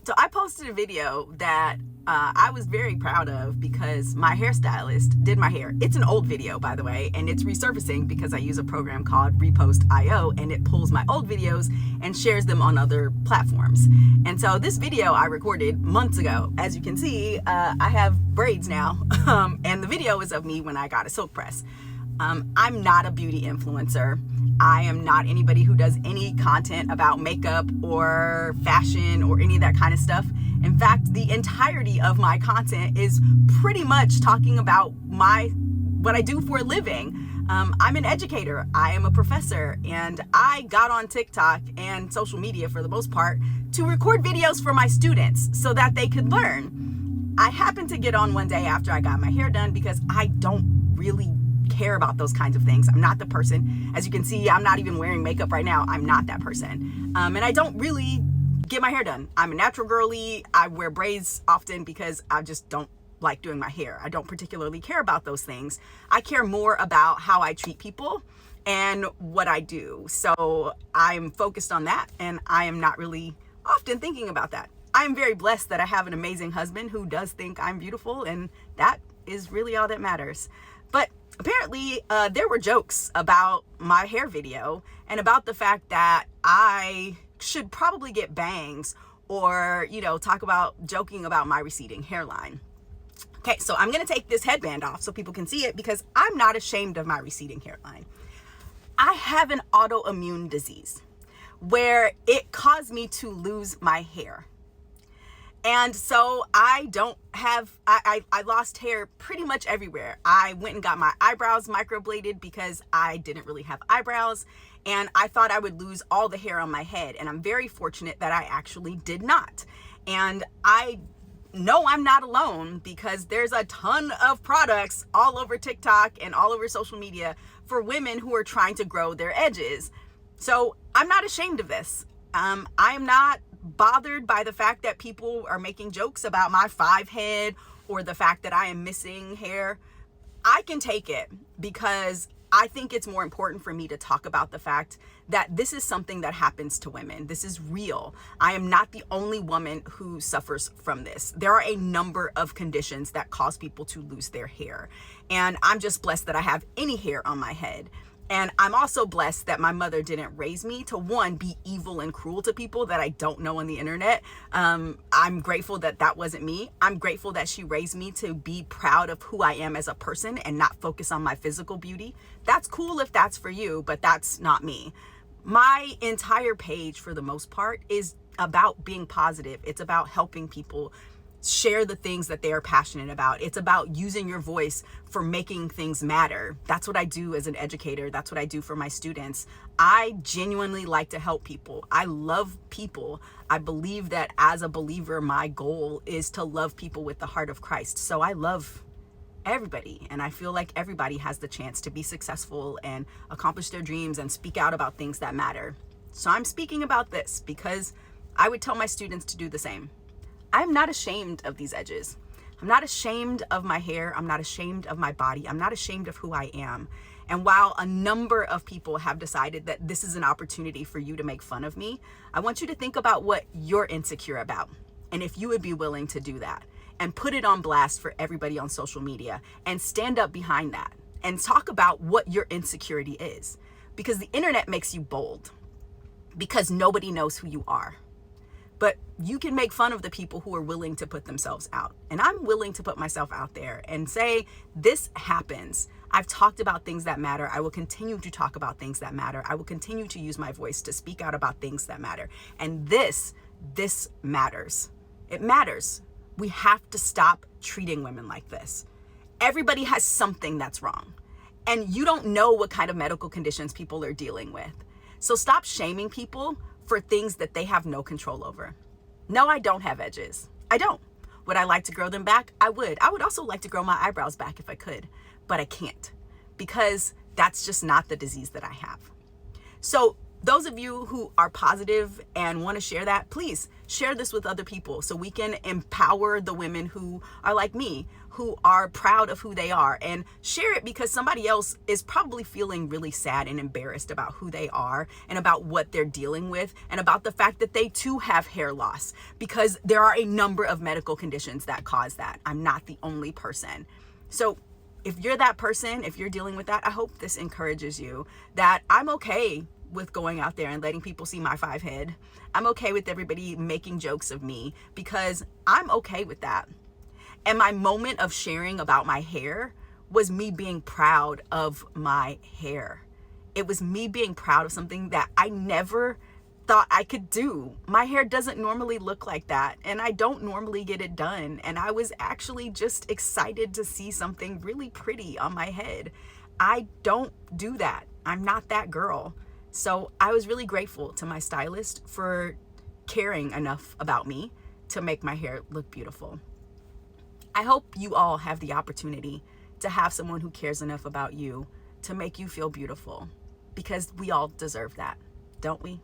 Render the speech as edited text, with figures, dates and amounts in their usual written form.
So I posted a video that I was very proud of because my hairstylist did my hair. It's an old video, by the way, and it's resurfacing because I use a program called Repost.io, and it pulls my old videos and shares them on other platforms. And so this video I recorded months ago. As you can see, I have braids now, and the video is of me when I got a silk press. I'm not a beauty influencer. I am not anybody who does any content about makeup or fashion or any of that kind of stuff. In fact, the entirety of my content is pretty much talking about what I do for a living. I'm an educator, I am a professor, and I got on TikTok and social media for the most part to record videos for my students so that they could learn. I happened to get on one day after I got my hair done because I don't really care about those kinds of things. I'm not the person. As you can see, I'm not even wearing makeup right now. I'm not that person. And I don't really get my hair done. I'm a natural girly. I wear braids often because I just don't like doing my hair. I don't particularly care about those things. I care more about how I treat people and what I do. So I'm focused on that, and I am not really often thinking about that. I'm very blessed that I have an amazing husband who does think I'm beautiful, and that is really all that matters. But apparently there were jokes about my hair video and about the fact that I should probably get bangs or, joking about my receding hairline. Okay, so I'm going to take this headband off so people can see it because I'm not ashamed of my receding hairline. I have an autoimmune disease where it caused me to lose my hair. And so I lost hair pretty much everywhere. I went and got my eyebrows microbladed because I didn't really have eyebrows, and I thought I would lose all the hair on my head. And I'm very fortunate that I actually did not. And I know I'm not alone because there's a ton of products all over TikTok and all over social media for women who are trying to grow their edges. So I'm not ashamed of this. I'm not bothered by the fact that people are making jokes about my 5 head or the fact that I am missing hair. I can take it because I think it's more important for me to talk about the fact that this is something that happens to women. This is real. I am not the only woman who suffers from this. There are a number of conditions that cause people to lose their hair. And I'm just blessed that I have any hair on my head. And I'm also blessed that my mother didn't raise me to, one, be evil and cruel to people that I don't know on the internet. I'm grateful that that wasn't me. I'm grateful that she raised me to be proud of who I am as a person and not focus on my physical beauty. That's cool if that's for you, but that's not me. My entire page, for the most part, is about being positive. It's about helping people share the things that they are passionate about. It's about using your voice for making things matter. That's what I do as an educator. That's what I do for my students. I genuinely like to help people. I love people. I believe that as a believer, my goal is to love people with the heart of Christ. So I love everybody, and I feel like everybody has the chance to be successful and accomplish their dreams and speak out about things that matter. So I'm speaking about this because I would tell my students to do the same. I'm not ashamed of these edges. I'm not ashamed of my hair. I'm not ashamed of my body. I'm not ashamed of who I am. And while a number of people have decided that this is an opportunity for you to make fun of me, I want you to think about what you're insecure about and if you would be willing to do that and put it on blast for everybody on social media and stand up behind that and talk about what your insecurity is, because the internet makes you bold because nobody knows who you are. But you can make fun of the people who are willing to put themselves out. And I'm willing to put myself out there and say, this happens. I've talked about things that matter. I will continue to talk about things that matter. I will continue to use my voice to speak out about things that matter. And this matters. It matters. We have to stop treating women like this. Everybody has something that's wrong. And you don't know what kind of medical conditions people are dealing with. So stop shaming people for things that they have no control over. No, I don't have edges. I don't. Would I like to grow them back? I would. I would also like to grow my eyebrows back if I could, but I can't because that's just not the disease that I have. So those of you who are positive and want to share that, please share this with other people so we can empower the women who are like me, who are proud of who they are, and share it because somebody else is probably feeling really sad and embarrassed about who they are and about what they're dealing with and about the fact that they too have hair loss, because there are a number of medical conditions that cause that. I'm not the only person. So if you're that person, if you're dealing with that, I hope this encourages you that I'm okay with going out there and letting people see my 5 head. I'm okay with everybody making jokes of me because I'm okay with that. And my moment of sharing about my hair was me being proud of my hair. It was me being proud of something that I never thought I could do. My hair doesn't normally look like that, and I don't normally get it done. And I was actually just excited to see something really pretty on my head. I don't do that. I'm not that girl. So I was really grateful to my stylist for caring enough about me to make my hair look beautiful. I hope you all have the opportunity to have someone who cares enough about you to make you feel beautiful, because we all deserve that, don't we?